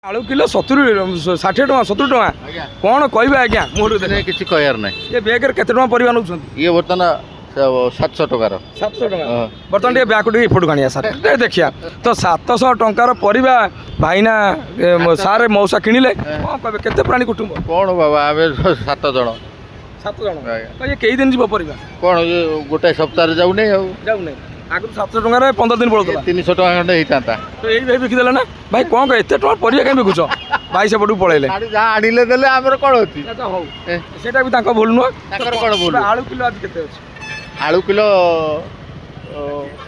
आलू किलो 70 60 टका 70 टका कौन कहबे आज्ञा मोर किसी कहर ना ये बेगर केते टका परिवा नउछन ये बर्तमान 700 टकार 700 टका बर्तमान ये बैक टी फोटो कानिया सर देखिया तो 700 टंकार परिवा भाईना सारे मौसा किनिले कौन कहबे केते प्राणी कुटुंब कौन बाबा आमे 7 जण 7 जण तो ये कई दिन जीव परिवा कौन ये गोटे सप्ताह जाऊ नहीं जाऊ नहीं आगु 700 टंकार 15 दिन पड़ता 300 टका खंडे होता तो यही भाई बिकी देला ना भाई कौन कह एते टका परिवा कहीं बिकुछ भाई से पटू पळेले जा आनिले देले हमर कोन होती अच्छा हो सेटा भी ताको बोलनु ताकर कोन बोल आलू किलो आज केते अछि आलू किलो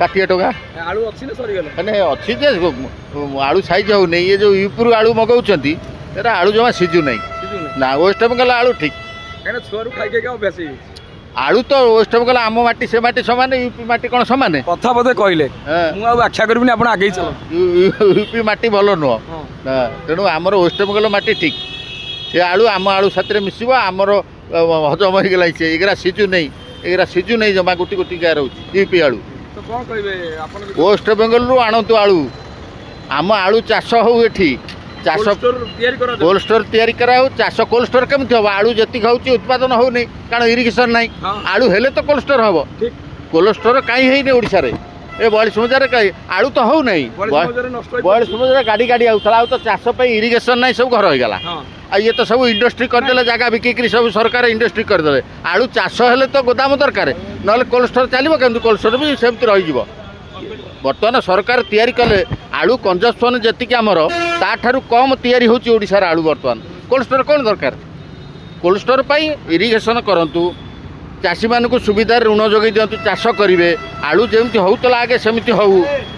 60 टका आलू अछि ना सरी गेले माने अछि जे आलू साइज हो नहीं ये जो यूपुर आलू मगाउछंती एरा आलू जमा सिजु नहीं ना वेस्ट बंगाल आलू ठीक कहना छुआरू खाइ के का बेसी आलू तो वेस्ट बंगाल आम माटी से माटी समान यूपी माटी कौन समान कथा बोधे कहले मु आ व्याख्या करबिनी आपण आगे चलो यूपी माटी भलो नुह तेणु आमर वेस्ट बंगाल माटी ठीक से आलू आम आलू साथ मिसब आमर हजम हो गला से एगरा सिजु नहीं एगरा सिजु नहीं जमा गुटी गुटी गाय रोच यूपी आलू तो कौन कहबे आपण वेस्ट बंगाल रु आणतु आलू आम आलू चाष हो एठी चाष कोल्ड स्टोर तैयारी करा हो चाष कोल्ड स्टोर केमती हम आलू जति खाऊँ उत्पादन हो नहीं कारण इरिगेशन नहीं आलू हेले तो कोल्ड स्टोर हम कोल्ड स्टोर कहीं है नहीं ओडिशा रे ए बयालीस हजार कहीं आलू तो हो नहीं बयालीस हजार गाड़ी गाड़ी आउला तो चाष इरिगेशन नहीं सब घर होगा आ ये तो सब इंडस्ट्री करदे जगह बिक्री सब सरकार इंडस्ट्री करदे आलू चाष हेले तो गोदाम दरकार ना कोल्ड स्टोर चलो केमती कोल्ड स्टोर भी सेमती रही बर्तमान सरकार तैयारी कले आलू कंजप्शन जी आमर ताठारू कम तैयारी होची ओडिशार आलू बर्तमान कोल्ड स्टोर कौन दरकार कोल्ड स्टोर इरिगेशन करंतु चाषी मानक सुविधा ऋण जोगे दिंतु चाष करेंगे आलू जमी होता आगे सेमती हो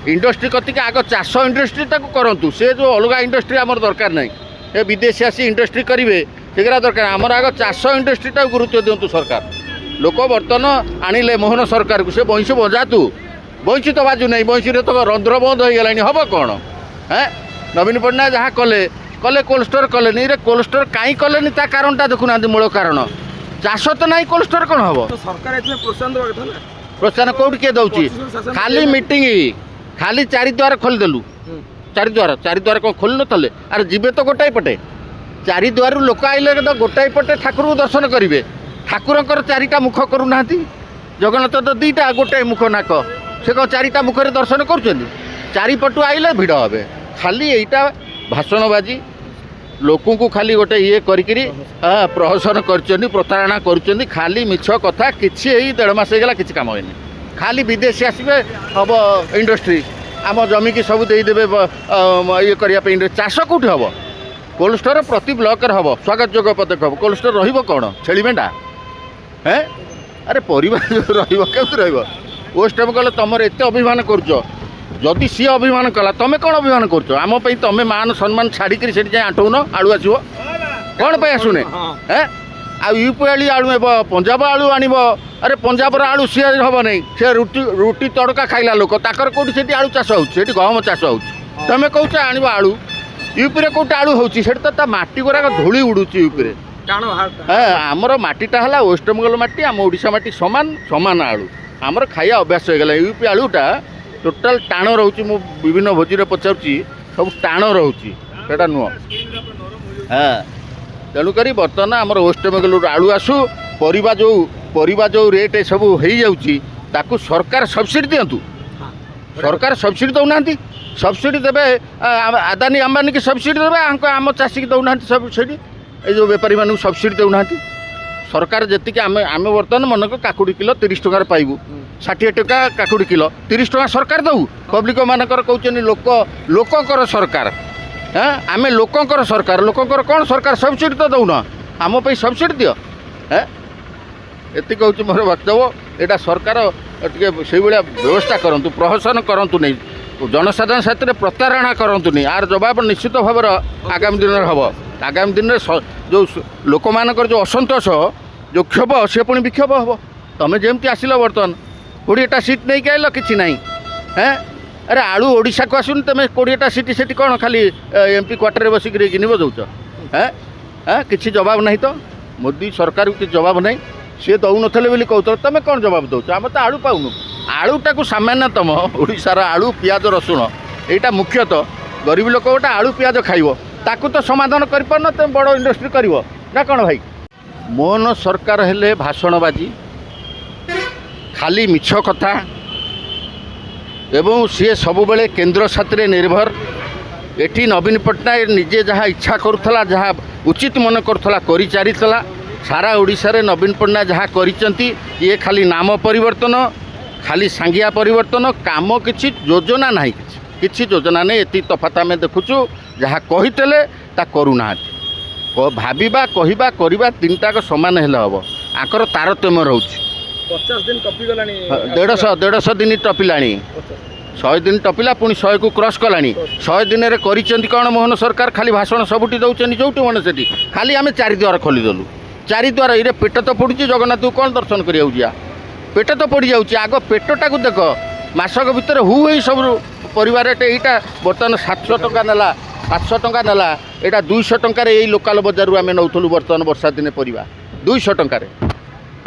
इंडस्ट्री कतिक आग चाष इंडस्ट्री करंतु से जो अलग इंडस्ट्री आमर दरकार नहीं ए विदेशी आसी इंडस्ट्री करेंगे सेगरा दरकार आमर आग चाष इंडस्ट्री गुरुत्व दिंतु सरकार लोक बर्तमान आनिले मोहन सरकार को से बंशी बजातु बंशी तो बाजू नहीं बंशी तो रंध्र बंद हो गलानी हम कौन है नवीन पट्टनायक जहाँ कले कले कोल्ड स्टोर कले नहीं रे कोल्ड स्टोर कहीं कले ता कारणटा देखुना मूल कारण चाष तो नहीं कोल्ड स्टोर कौन हम सरकार प्रोत्साहन कौट किए दौची खाली मीटिंग खाली चारिद्वार खोलीदेलु चारिद्वार कौन खोल नी अरे जीवे तो गोटाए पटे चारिद्वार लोक आइले तो गोटाए पटे ठाकुर को दर्शन करेंगे ठाकुर चारिटा मुख करूना जगन्नाथ तो दुईटा गोटाए मुख नाक से कौन चारिटा मुखर दर्शन कर चारिपटू आइले भिड़ हे खाली यहीटा भाषणबाजी लोक को खाली गोटे ये करी प्रहसन कर प्रतारणा कर खाली मिछ कथा किसी 1.5 मास होगा किसी काम होनी खाली विदेशी आसबे हम इंडस्ट्री आम जमी की सब देदेवे ये करने चाष कौट हम कोल्ड स्टोर प्रति ब्लॉक हम स्वागत जोग पदक्षेप कोल्ड स्टोर रही छेली मेढ़ा हैं अरे परिवार रही वेस्ट बंगाल तुम एत अभिमान करुदी सी अभिमान कला तुम कौन अभिमान कर तुम मान सम्मान छाड़ी जाए आंटौन आलू आसो कौन पे आसुने हैं आ यूपी आलू पंजाब आलू आनब अरे पंजाब आलू सी हम नहीं से रुटी तड़का खाइला लोक ताकर कौटी से आलू चाष हो गहम चाष हो तुम कौच आण आलू यूपी कौटे आलू हो माटी गुराक धूली उड़ू यूपी हाँ आमर मटीटा है वेस्ट बंगाल माटी आम ओडिशा माटी सामान सामान आलू आमर खाया अभ्यास हो गला यूपी आलूटा टोटाल टाण रोचे मु विभिन्न भोजी पचारूँ सब टाण रोचा नुह हाँ तेणुक बर्तमान आमर वेस्ट बंगाल आलू आसू परिबा जो रेट सब हो जाऊँ सरकार सब्सिडी दिंतु सरकार सब्सिडी दौना सब्सिडी देवे आदानी अंबानी की सब्सिडी देवे आम चाषी की दौना सब्सिडी ये बेपारी मानक सब्सिडी दौना सरकार जी आम बर्तमान मनक काकुड़ी किलो 30 टकार पाइबू 60 टका काकुड़ी किलो 30 टका सरकार दऊ पब्लिक मानकर कहते लोकंकर सरकार हाँ आम लोकंकर सरकार लोकंकर कौन सरकार सब्सिडी तो दौन आम सब्सिडी दियो हाँ ये कहूँ मोर वक्तव्य यहाँ सरकार टे से व्यवस्था करूँ प्रहसन करूँ नहीं जनसाधारण साथ प्रतारणा करूँ नहीं आर जवाब निश्चित भाव आगामी दिन में हम आगामी दिन में जो लोक मानकर जो असंतोष जो क्षोभ से पुणी विक्षोभ हम तुम जमी आसिल बर्तमान 20टा सीट नहीं आइल कि ना हैं अरे आलू ओडिशा को आसुनी तुम 20टा सीट से कौन खाली एमपी क्वार्टर बसिक गिनी बजाऊच हैं हाँ किसी जवाब नहीं तो मोदी सरकार को जवाब नहीं सी दौन बोली कहते तुम कौन जवाब दौच आम तो आलू पाऊनु आलूटा को सामान्यतम ओडिशार आलू पियाज रसुण यहाँ मुख्यतः गरीब लोक गोटे आलू पियाज खाइब ତାକୁ ତ ସମାଧାନ କରିପାରୁନ, ତୁମେ ବଡ଼ ଇଣ୍ଡଷ୍ଟ୍ରି କରିବ ନା କ'ଣ ଭାଇ? ମୋହନ ସରକାର ହେଲେ ଭାଷଣବାଜି, ଖାଲି ମିଛ କଥା, ଏବଂ ସିଏ ସବୁବେଳେ କେନ୍ଦ୍ର ସାଥିରେ ନିର୍ଭର। ଏଠି ନବୀନ ପଟ୍ଟନାୟକ ନିଜେ ଯାହା ଇଚ୍ଛା କରୁଥିଲା, ଯାହା ଉଚିତ ମନେ କରୁଥିଲା କରି ଚାଲିଥିଲା। ସାରା ଓଡ଼ିଶାରେ ନବୀନ ପଟ୍ଟନାୟକ ଯାହା କରିଛନ୍ତି, ଇଏ ଖାଲି ନାମ ପରିବର୍ତ୍ତନ, ଖାଲି ସାଙ୍ଗିଆ ପରିବର୍ତ୍ତନ, କାମ କିଛି ଯୋଜନା ନାହିଁ, କିଛି ଯୋଜନା ନାହିଁ। ଏତିକି ତଫାତ ଆମେ ଦେଖୁଛୁ। ଯାହା କହିଥିଲେ ତା କରୁନାହାନ୍ତି। ଭାବିବା, କହିବା, କରିବା ତିନିଟାକ ସମାନ ହେଲେ ହେବ। ଆଙ୍କର ତାରତମ୍ୟ ରହୁଛି। 50 ଦିନ ଟପିଗଲାଣି, 150 ଦିନ ଟପିଲାଣି, 100 ଦିନ ଟପିଲା, ପୁଣି 100କୁ କ୍ରସ୍ କଲାଣି। 100 ଦିନରେ କରିଛନ୍ତି କ'ଣ ମୋହନ ସରକାର? ଖାଲି ଭାଷଣ ସବୁଠି ଦେଉଛନ୍ତି, ଯେଉଁଠି ମନେ ସେଠି। ଖାଲି ଆମେ ଚାରିଦ୍ୱାର ଖୋଲିଦେଲୁ। ଚାରିଦ୍ୱାର ଏଇରେ ପେଟ ତ ପଡ଼ୁଛି, ଜଗନ୍ନାଥକୁ କ'ଣ ଦର୍ଶନ କରିବାକୁ ଯିବା? ପେଟ ତ ପଡ଼ିଯାଉଛି। ଆଗ ପେଟଟାକୁ ଦେଖ। ମାସକ ଭିତରେ ଏଇ ସବୁ ପରିବାର ଏଇଟା ବର୍ତ୍ତମାନ 700 ଟଙ୍କା ନେଲା, 700 ଟଙ୍କା ନେଲା। ଏଇଟା 200 ଟଙ୍କାରେ ଏଇ ଲୋକାଲ ବଜାରରୁ ଆମେ ନେଉଥିଲୁ। ବର୍ତ୍ତମାନ ବର୍ଷା ଦିନେ ପରିବା 200 ଟଙ୍କାରେ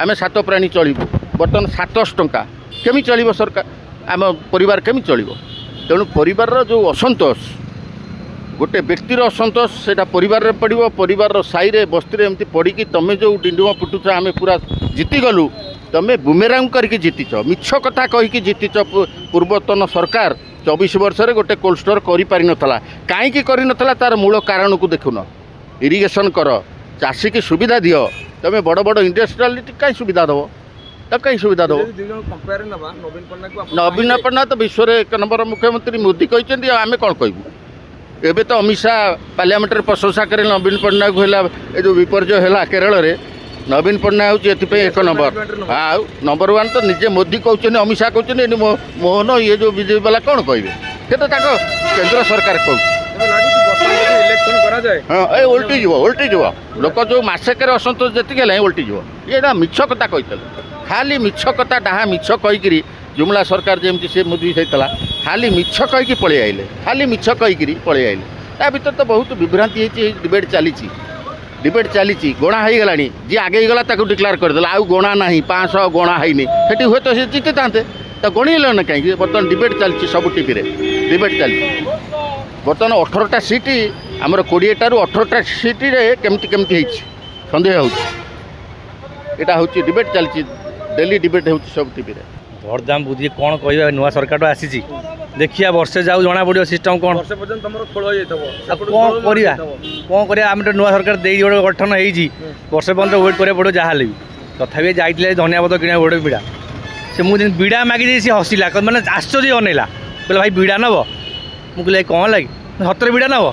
ଆମେ 7 ପ୍ରାଣୀ ଚଳିବୁ। ବର୍ତ୍ତମାନ 700 ଟଙ୍କା। କେମିତି ଚଳିବ ସରକାର? ଆମ ପରିବାର କେମିତି ଚଳିବ? ତେଣୁ ପରିବାରର ଯେଉଁ ଅସନ୍ତୋଷ, ଗୋଟେ ବ୍ୟକ୍ତିର ଅସନ୍ତୋଷ, ସେଇଟା ପରିବାରରେ ପଡ଼ିବ। ପରିବାରର ସାହିରେ ବସ୍ତିରେ ଏମିତି ପଡ଼ିକି ତୁମେ ଯେଉଁ ଡିଣ୍ଡୁମ ଫୁଟୁଛ, ଆମେ ପୁରା ଜିତିଗଲୁ। ତୁମେ ବୁମେରାଙ୍ଗ କରିକି ଜିତିଛ, ମିଛ କଥା କହିକି ଜିତିଛ। ପୂର୍ବତନ ସରକାର 24 ବର୍ଷରେ ଗୋଟେ କୋଲ୍ଡ ଷ୍ଟୋର୍ କରିପାରିନଥିଲା। କାହିଁକି କରିନଥିଲା? ତା'ର ମୂଳ କାରଣକୁ ଦେଖୁନ। ଇରିଗେସନ୍ କର, ଚାଷୀକି ସୁବିଧା ଦିଅ। ତୁମେ ବଡ଼ ବଡ଼ ଇଣ୍ଡଷ୍ଟ୍ରିଆଲିଟି କାହିଁ ସୁବିଧା ଦେବ? ତାକୁ କାହିଁ ସୁବିଧା ଦେବ? ନବୀନ ପଟ୍ଟନାୟକ ତ ବିଶ୍ୱରେ 1 ନମ୍ବର ମୁଖ୍ୟମନ୍ତ୍ରୀ। ମୋଦି କହିଛନ୍ତି, ଆଉ ଆମେ କ'ଣ କହିବୁ? ଏବେ ତ ଅମିତ ଶାହା ପାର୍ଲାମେଣ୍ଟରେ ପ୍ରଶଂସା କରି ନବୀନ ପଟ୍ଟନାୟକକୁ ହେଲା। ଏ ଯେଉଁ ବିପର୍ଯ୍ୟୟ ହେଲା କେରଳରେ, ନବୀନ ପଟ୍ଟନାୟକ ହେଉଛି ଏଥିପାଇଁ 1 ନମ୍ବର। ଆଉ ନମ୍ବର 1 ତ ନିଜେ ମୋଦି କହୁଛନ୍ତି, ଅମିତ ଶାହା କହୁଛନ୍ତି। ଏଠି ମୋହନ ଇଏ ଯେଉଁ ବିଜେପି ବାଲା କ'ଣ କହିବେ? ସେ ତ ତାଙ୍କ କେନ୍ଦ୍ର ସରକାର କହୁଛି। ହଁ, ଏ ଓଲଟିଯିବ। ଲୋକ ଯେଉଁ ମାସକରେ ଅସନ୍ତୋଷ ଯେତିକି ହେଲା ଓଲଟିଯିବ। ଏଇଟା ମିଛ କଥା କହିଥିଲେ। ଖାଲି ମିଛ କଥା, ଡାହା ମିଛ କହିକିରି ଜୁମଲା ସରକାର ଯେମିତି ସେ ମୋଦି ହେଇଥିଲା, ଖାଲି ମିଛ କହିକି ପଳେଇ ଆଇଲେ। ଖାଲି ମିଛ କହିକିରି ପଳେଇ ଆଇଲେ। ତା ଭିତରେ ତ ବହୁତ ବିଭ୍ରାନ୍ତି ହେଇଛି। ଡିବେଟ୍ ଚାଲିଛି। ଗଣା ହେଇଗଲାଣି। ଯିଏ ଆଗେଇ ଗଲା ତାକୁ ଡିକ୍ଲାର କରିଦେଲା, ଆଉ ଗଣା ନାହିଁ। 500 ଗଣା ହେଇନି। ସେଠି ହୁଏତ ସେ ଜିତିଥାନ୍ତେ, ତ ଗଣିଲେ ନା କାହିଁକି? ବର୍ତ୍ତମାନ ଡିବେଟ୍ ଚାଲିଛି, ସବୁ ଟିଭିରେ ଡିବେଟ୍ ଚାଲିଛି। ବର୍ତ୍ତମାନ 18ଟା ସିଟ୍, ଆମର 20ଟାରୁ 18ଟା ସିଟ୍ରେ କେମିତି ହେଇଛି ସନ୍ଦେହ ହେଉଛି। ଏଇଟା ହେଉଛି ଡିବେଟ୍ ଚାଲିଛି, ଡେଲି ଡିବେଟ୍ ହେଉଛି ସବୁ ଟିଭିରେ। ଦରଦାମ ବୁଝି କ'ଣ କହିବା? ନୂଆ ସରକାରଟା ଆସିଛି, ଦେଖିବା ବର୍ଷେ ଯାଉ ଜଣା ପଡ଼ିବ ସିଷ୍ଟମ୍ କ'ଣ। ବର୍ଷେ ପର୍ଯ୍ୟନ୍ତ ତମର ଖୋଳ ହେଇଯାଇଥିବ। କ'ଣ କରିବା? ଆମେ ତ ନୂଆ ସରକାର ଦେଇ ଗୋଟେ ଗଠନ ହେଇଛି, ବର୍ଷେ ପର୍ଯ୍ୟନ୍ତ ୱେଟ୍ କରିବାକୁ ପଡ଼ିବ ଯାହା ହେଲେ ବି। ତଥାପି ଯାଇଥିଲେ ଧନିଆପତ୍ର କିଣିବାକୁ ଗୋଟେ ବିଡ଼ା। ସେ ମୁଁ ଯେମିତି ବିଡ଼ା ମାଗିଦେଇ ସେ ହସିଲା, ମାନେ ଆଶ୍ଚର୍ଯ୍ୟ ଅନେଇଲା। କହିଲେ ଭାଇ ବିଡ଼ା ନେବ? ମୁଁ କହିଲି କ'ଣ ଲାଗି? ସତରେ ବିଡ଼ା ନେବ?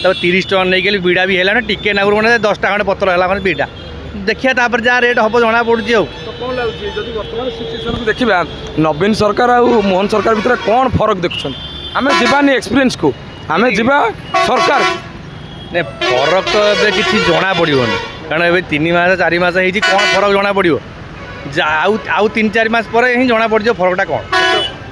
ତାପରେ 30 ଟଙ୍କା ନେଇଗଲି। ବିଡ଼ା ବି ହେଲାନି, ଟିକେ ନାଗୁରୁ ମାନେ 10 ଟା ଖଣ୍ଡେ ପତ୍ର ହେଲା, ମାନେ ବିଡ଼ା। ଦେଖିବା ତାପରେ ଯାହା ରେଟ୍ ହେବ ଜଣା ପଡ଼ୁଛି। ଆଉ କ'ଣ ଲାଗୁଛି ଯଦି ବର୍ତ୍ତମାନ ସିଚୁଏସନକୁ ଦେଖିବା, ନବୀନ ସରକାର ଆଉ ମୋହନ ସରକାର ଭିତରେ କ'ଣ ଫରକ ଦେଖୁଛନ୍ତି? ଆମେ ଯିବାନି ଏକ୍ସପିରିଏନ୍ସକୁ, ଆମେ ଯିବା ସରକାର। ନାଇଁ, ଫରକ ତ ଏବେ କିଛି ଜଣା ପଡ଼ିବନି, କାରଣ ଏବେ 3 ମାସ 4 ମାସ ହେଇଛି। କ'ଣ ଫରକ ଜଣା ପଡ଼ିବ? ଆଉ 3-4 ମାସ ପରେ ହିଁ ଜଣା ପଡ଼ିଯିବ ଫରକଟା କ'ଣ।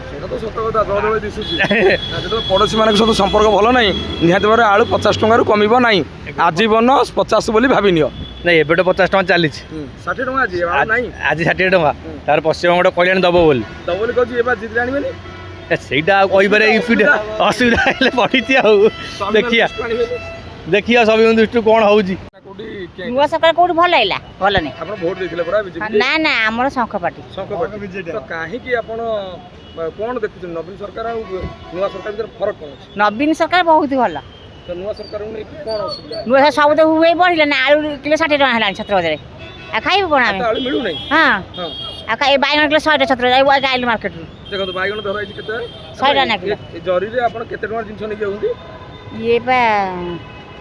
ସେଇଟା ତ ସତ କଥା, ଦଳେ ଦିଶୁଛି। ଯେତେବେଳେ ପଡ଼ୋଶୀମାନଙ୍କ ସହିତ ସମ୍ପର୍କ ଭଲ ନାହିଁ, ନିହାତି ଭାବରେ ଆଳୁ 50 ଟଙ୍କାରୁ କମିବ ନାହିଁ। ଆଜୀବନ 50 ବୋଲି ଭାବି ନିଅ। ନାଇଁ, ଏବେ ତ 50 ଟଙ୍କା ଚାଲିଛି। 60 ଟଙ୍କା ଆଜି 60 ଟଙ୍କା। ତାର ପଶ୍ଚିମବଙ୍ଗ କହିଲାଣି ଦେବ ବୋଲି କହୁଛି। ଏବେ ଜିତି ଆଣିବେନି, ସେଇଟା ଆଉ କହିପାରେ। ଅସୁବିଧା ହେଲେ ପଡ଼ିଛି। ଆଉ ଦେଖିବା ସବୁ ଦୃଷ୍ଟିରୁ କ'ଣ ହେଉଛି। ନୂଆ ସରକାର କୋଉଠି ଭଲ ଲାଗିଲା? ଭଲ ନାହିଁ। ଆପଣ ଭୋଟ ଦେଇଥିଲେ ପରା ବିଜେପି? ନା ଆମର ଶଙ୍ଖ ପାର୍ଟି। ତ କାହିଁକି ଆପଣ କ'ଣ ଦେଖୁଛନ୍ତି ନବୀନ ସରକାର ଆଉ ନୂଆ ସରକାର ଭିତରେ ଫରକ କ'ଣ ଅଛି? ନବୀନ ସରକାର ବହୁତ ଭଲ। ତ ନୂଆ ସରକାରଙ୍କୁ ନେଇକି କ'ଣ ଅସୁବିଧା? ନୂଆ ସବୁ ତ ହୁଏ ବଢ଼ିଲା ନା। ଆଳୁ କିଲୋ 60 ଟଙ୍କା ହେଲାଣି ଛତ୍ରବଜାରରେ। ଆଉ ଖାଇବୁ କ'ଣ ଆମେ? ଆଳୁ ମିଳୁନାହିଁ। ହଁ, ଆଉ ଏ ବାଇଗଣ କିଲୋ 100 ଟଙ୍କା ଛତ୍ରବଜାର ଆଇଲୁ ମାର୍କେଟରୁ। ଦେଖନ୍ତୁ ବାଇଗଣ ଧରା ହେଇଛି କେତେ? 100 ଟଙ୍କା ନା କିଲୋ। ଜରିରେ ଆପଣ କେତେ ଟଙ୍କା ଜିନିଷ ନେଇକି ଯାଉଛନ୍ତି? ଇଏ ବା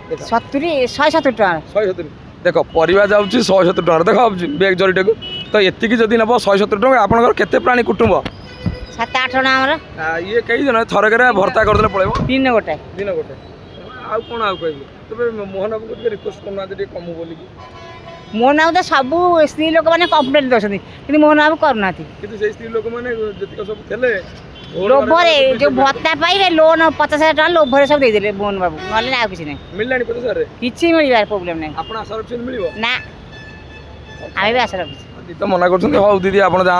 170 ଟଙ୍କା। 170। ଦେଖ, ପରିବା ଯାଉଛି 170 ଟଙ୍କା। ଦେଖ ବ୍ୟାଗ୍ ଜରିଟାକୁ, ତ ଏତିକି ଯଦି ନେବ 170 ଟଙ୍କା, ଆପଣଙ୍କର କେତେ ପ୍ରାଣୀ କୁଟୁମ୍ବ? 7-8 ଜଣ ଆମର। ଇଏ କେଇ ଜଣ ଥରକରେ ଭର୍ତ୍ତା କରିଦେଲେ ପଳେଇବ? ଦିନ ଗୋଟେ। ଆଉ କ'ଣ ଆଉ କହିବି? ତେବେ ମୋହନ ବାବୁଙ୍କୁ ଟିକେ ରିକ୍ୱେଷ୍ଟ କରୁନାହାନ୍ତି ଟିକେ କମୁ ବୋଲିକି। ମୋହନ ବାବୁ ତ ସବୁ ସ୍ତ୍ରୀ ଲୋକମାନେ କମ୍ପ୍ଲେନ୍ ଦେଉଛନ୍ତି, କିନ୍ତୁ ମୋହନ ବାବୁ କରୁନାହାନ୍ତି। କିନ୍ତୁ ସେଇ ସ୍ତ୍ରୀ ଲୋକମାନେ ଯେତିକ ସବୁ ଥିଲେ ଲୋଭରେ ଯେଉଁ ଭତ୍ତା ପାଇଲେ, ଲୋନ୍ 50,000 ଟଙ୍କା ଲୋଭରେ ସବୁ ଦେଇଦେଲେ ମୋହନ ବାବୁ, ନହେଲେ ଆଉ କିଛି ନାହିଁ। ମିଳିଲାଣି 50,000ରେ? କିଛି ମିଳିବାର ପ୍ରୋବ୍ଲେମ୍ ନାହିଁ। ଆପଣ ଆଶା ରଖିଛନ୍ତି ମିଳିବ? ନା, ଆମେ ବି ଆଶା ରଖିଛୁ। ତ ମନା କରୁଛନ୍ତି। ହଉ ଦିଦି, ଆପଣ ଯାଆନ୍ତୁ।